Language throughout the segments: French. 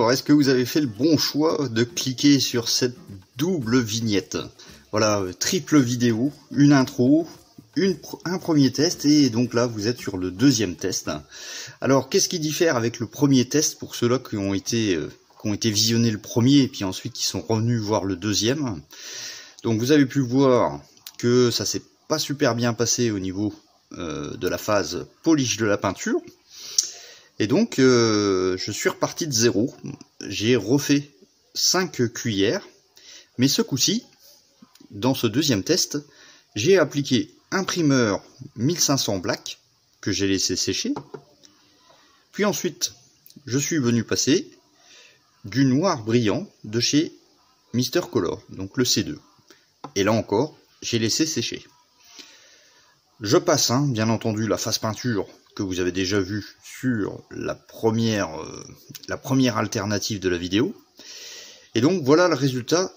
Alors, est-ce que vous avez fait le bon choix de cliquer sur cette double vignette? Voilà, triple vidéo, une intro, un premier test, et donc là vous êtes sur le deuxième test. Alors, qu'est-ce qui diffère avec le premier test pour ceux-là qui ont été visionnés le premier et puis ensuite qui sont revenus voir le deuxième? Donc vous avez pu voir que ça s'est pas super bien passé au niveau de la phase polish de la peinture. Et donc, je suis reparti de zéro. J'ai refait 5 cuillères. Mais ce coup-ci, dans ce deuxième test, j'ai appliqué un primeur 1500 Black que j'ai laissé sécher. Puis ensuite, je suis venu passer du noir brillant de chez Mister Color, donc le C2. Et là encore, j'ai laissé sécher. Je passe, bien entendu, la phase peinture que vous avez déjà vu sur la première alternative de la vidéo. Et donc voilà le résultat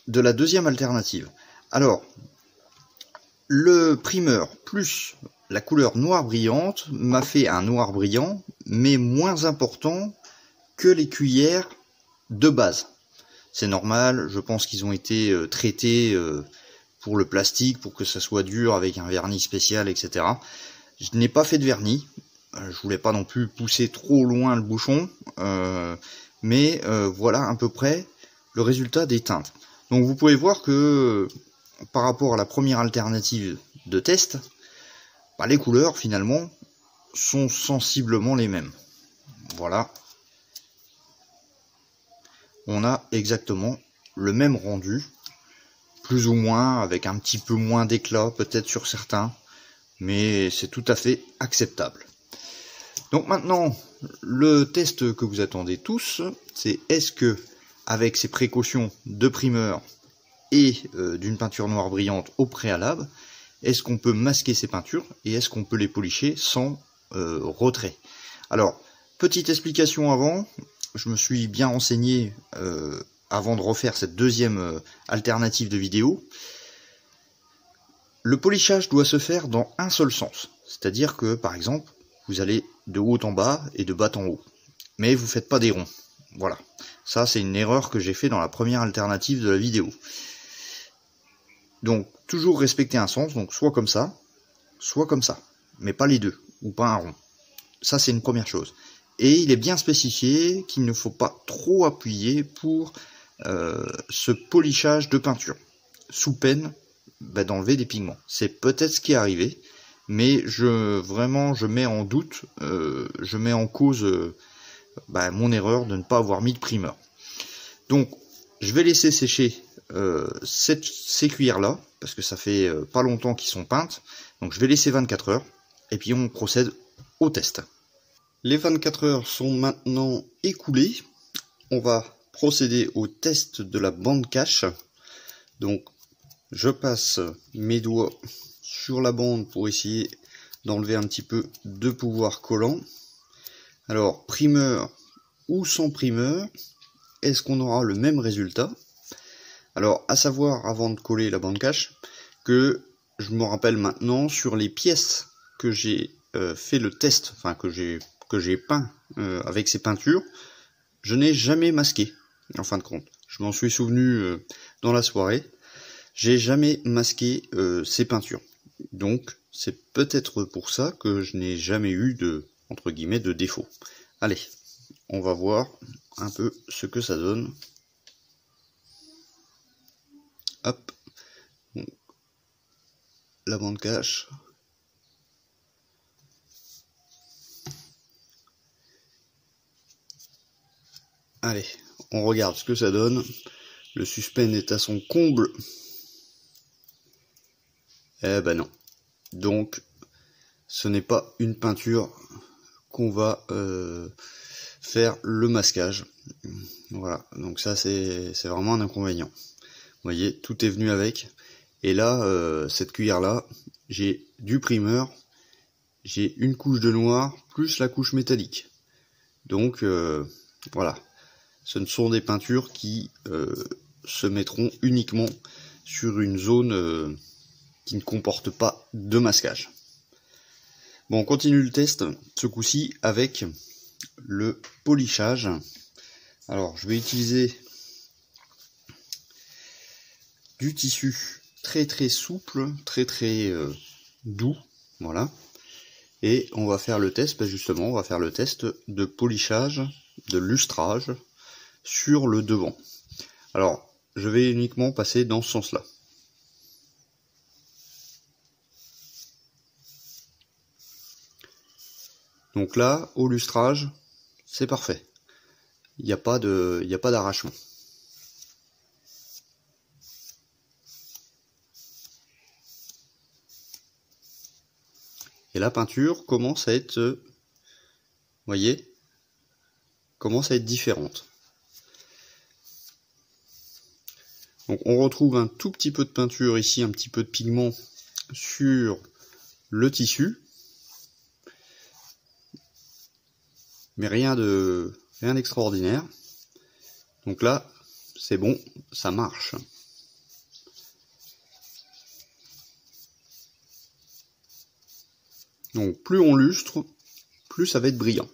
de la deuxième alternative. Alors, le primeur plus la couleur noire brillante m'a fait un noir brillant, mais moins important que les cuillères de base. C'est normal, je pense qu'ils ont été traités pour le plastique, pour que ça soit dur, avec un vernis spécial, etc. Je n'ai pas fait de vernis, je voulais pas non plus pousser trop loin le bouchon, mais voilà à peu près le résultat des teintes. Donc vous pouvez voir que par rapport à la première alternative de test, les couleurs finalement sont sensiblement les mêmes. Voilà, on a exactement le même rendu, plus ou moins, avec un petit peu moins d'éclat peut-être sur certains, mais c'est tout à fait acceptable. Donc maintenant, le test que vous attendez tous, c'est est-ce que, avec ces précautions de primeur et d'une peinture noire brillante au préalable, est-ce qu'on peut masquer ces peintures et est-ce qu'on peut les polisher sans retrait? Alors, petite explication avant, je me suis bien renseigné avant de refaire cette deuxième alternative de vidéo. Le polissage doit se faire dans un seul sens, c'est-à-dire que par exemple vous allez de haut en bas et de bas en haut, mais vous faites pas des ronds. Voilà, ça c'est une erreur que j'ai fait dans la première alternative de la vidéo. Donc toujours respecter un sens, donc soit comme ça, mais pas les deux, ou pas un rond. Ça c'est une première chose. Et il est bien spécifié qu'il ne faut pas trop appuyer pour ce polissage de peinture, sous peine d'enlever des pigments. C'est peut-être ce qui est arrivé, mais je mets en doute, je mets en cause mon erreur de ne pas avoir mis de primeur. Donc je vais laisser sécher ces cuillères là, parce que ça fait pas longtemps qu'ils sont peintes, donc je vais laisser 24 heures, et puis on procède au test. Les 24 heures sont maintenant écoulées, on va procéder au test de la bande cache. Donc je passe mes doigts sur la bande pour essayer d'enlever un petit peu de pouvoir collant. Alors primeur ou sans primeur, est-ce qu'on aura le même résultat? Alors à savoir, avant de coller la bande cache, que je me rappelle maintenant sur les pièces que j'ai fait le test, enfin que j'ai peint avec ces peintures, je n'ai jamais masqué. En fin de compte, je m'en suis souvenu dans la soirée, j'ai jamais masqué ces peintures. Donc c'est peut-être pour ça que je n'ai jamais eu entre guillemets de défaut. Allez, on va voir un peu ce que ça donne. Hop, donc, la bande cache. Allez, on regarde ce que ça donne. Le suspense est à son comble. Eh ben non. Donc, ce n'est pas une peinture qu'on va faire le masquage. Voilà, donc ça c'est vraiment un inconvénient. Vous voyez, tout est venu avec. Et là, cette cuillère-là, j'ai du primeur, j'ai une couche de noir, plus la couche métallique. Donc, voilà. Ce ne sont des peintures qui se mettront uniquement sur une zone qui ne comporte pas de masquage. Bon, on continue le test, ce coup-ci avec le polissage. Alors, je vais utiliser du tissu très très souple, très très doux, voilà. Et on va faire le test, justement, on va faire le test de polissage, de lustrage sur le devant. Alors, je vais uniquement passer dans ce sens-là. Donc là, au lustrage, c'est parfait. Il n'y a pas d'arrachement. Et la peinture commence à être, vous voyez, commence à être différente. Donc on retrouve un tout petit peu de peinture ici, un petit peu de pigment sur le tissu. Mais rien d'extraordinaire. Donc là, c'est bon, ça marche. Donc plus on lustre, plus ça va être brillant.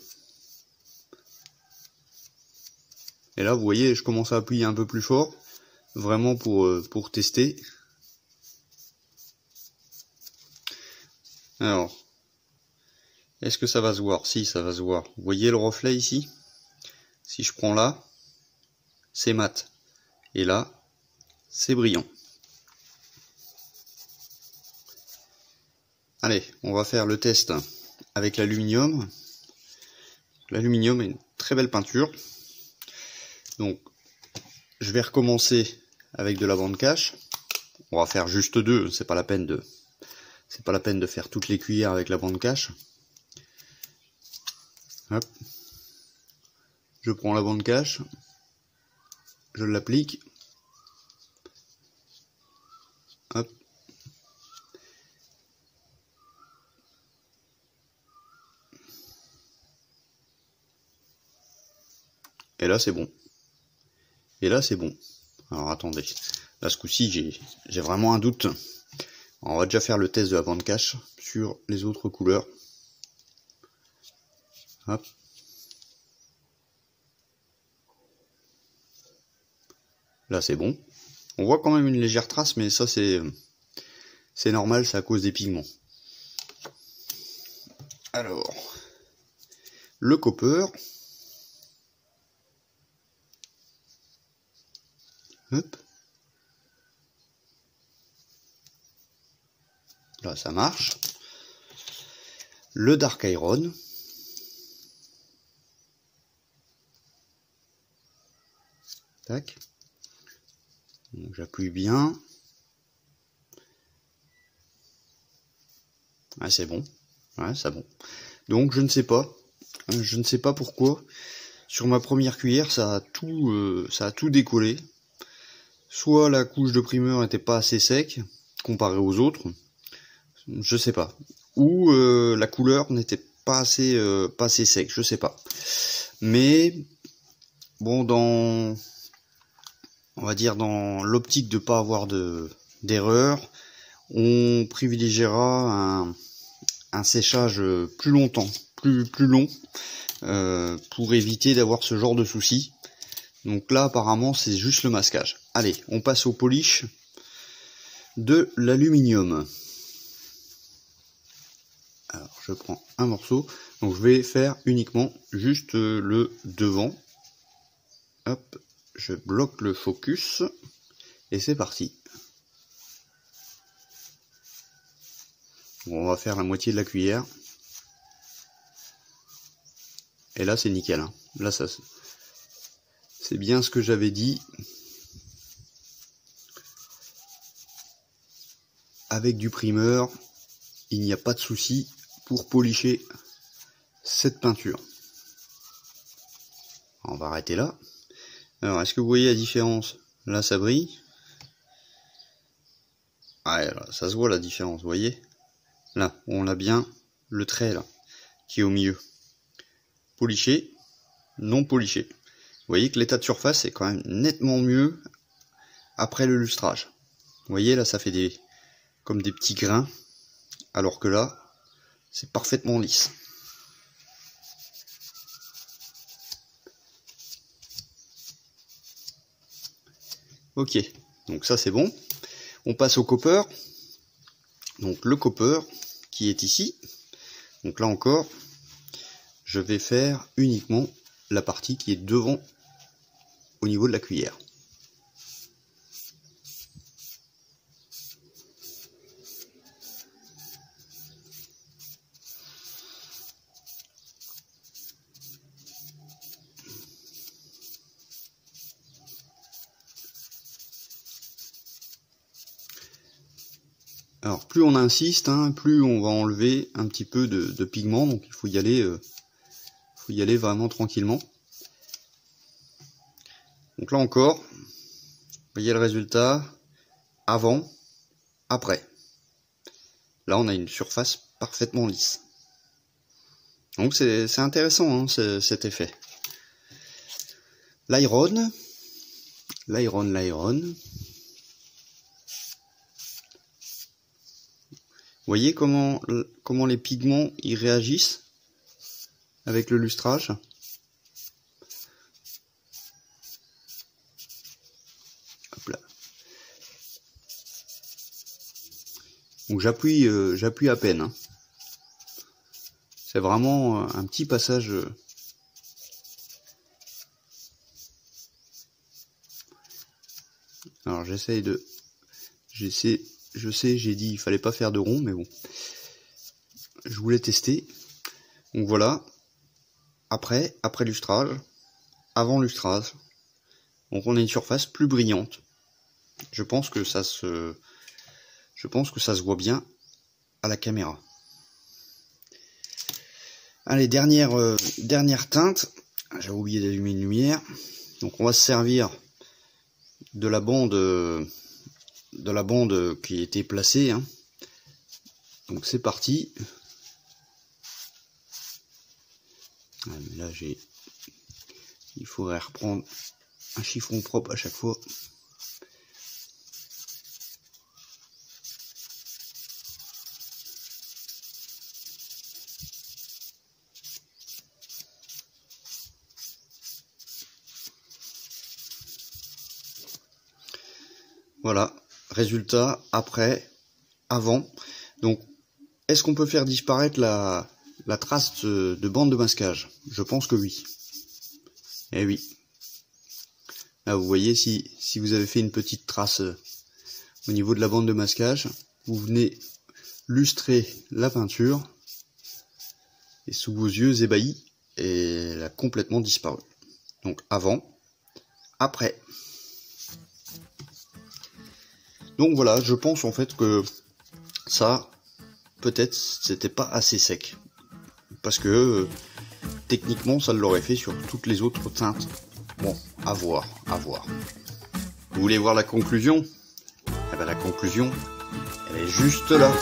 Et là, vous voyez, je commence à appuyer un peu plus fort, vraiment pour tester. Alors, est-ce que ça va se voir? Si, ça va se voir. Vous voyez le reflet ici? Si je prends là, c'est mat. Et là, c'est brillant. Allez, on va faire le test avec l'aluminium. L'aluminium est une très belle peinture. Donc, je vais recommencer avec de la bande cache. On va faire juste deux, c'est pas la peine de faire toutes les cuillères avec la bande cache. Hop. Je prends la bande cache, je l'applique. Hop. Et là c'est bon. Et là c'est bon. Alors attendez. Là ce coup-ci j'ai vraiment un doute. Alors, on va déjà faire le test de la bande cache sur les autres couleurs. Hop. Là c'est bon. On voit quand même une légère trace, mais ça c'est normal, c'est à cause des pigments. Alors, le copper. Hop. Là ça marche. Le dark iron. Tac. J'appuie bien. Ah, c'est bon. Ouais, c'est bon. Donc je ne sais pas pourquoi. Sur ma première cuillère, ça a tout décollé. Soit la couche de primeur n'était pas assez sec comparée aux autres, je sais pas. Ou la couleur n'était pas assez sec, je sais pas. Mais bon, on va dire dans l'optique de pas avoir d'erreur, on privilégiera un séchage plus longtemps, plus long, pour éviter d'avoir ce genre de soucis. Donc là apparemment c'est juste le masquage. Allez, on passe au polish de l'aluminium. Alors je prends un morceau, donc je vais faire uniquement juste le devant. Hop, je bloque le focus et c'est parti. Bon, on va faire la moitié de la cuillère. Et là c'est nickel, hein. Là ça c'est bien ce que j'avais dit. Avec du primeur, il n'y a pas de souci pour polisher cette peinture. On va arrêter là. Alors, est-ce que vous voyez la différence? Là, ça brille. Ah, là, ça se voit la différence, vous voyez? Là, on a bien le trait là, qui est au milieu. Poliché, non poliché. Vous voyez que l'état de surface est quand même nettement mieux après le lustrage. Vous voyez, là, ça fait comme des petits grains, alors que là, c'est parfaitement lisse. Ok, donc ça c'est bon. On passe au copper. Donc le copper qui est ici. Donc là encore, je vais faire uniquement la partie qui est devant au niveau de la cuillère. Alors plus on insiste, hein, plus on va enlever un petit peu de pigment, donc il faut y aller vraiment tranquillement. Donc là encore, vous voyez le résultat, avant, après. Là on a une surface parfaitement lisse. Donc c'est intéressant hein, cet effet. L'iron. Vous voyez comment les pigments ils réagissent avec le lustrage. Hop là. Donc j'appuie à peine. Hein. C'est vraiment un petit passage. Alors je sais, j'ai dit il fallait pas faire de rond, mais bon. Je voulais tester. Donc voilà. Après lustrage, avant lustrage. Donc on a une surface plus brillante. Je pense que ça se voit bien à la caméra. Allez, dernière teinte. J'ai oublié d'allumer une lumière. Donc on va se servir de la bande qui était placée. Hein. Donc c'est parti. Ah, mais là il faudrait reprendre un chiffon propre à chaque fois. Voilà, résultat après, avant. Donc, est-ce qu'on peut faire disparaître la trace de bande de masquage? Je pense que oui. Eh oui. Là, vous voyez, si vous avez fait une petite trace au niveau de la bande de masquage, vous venez lustrer la peinture et sous vos yeux ébahis, et elle a complètement disparu. Donc, avant, après. Donc voilà, je pense en fait que ça, peut-être, c'était pas assez sec. Parce que, techniquement, ça l'aurait fait sur toutes les autres teintes. Bon, à voir. Vous voulez voir la conclusion? Eh ben la conclusion, elle est juste là.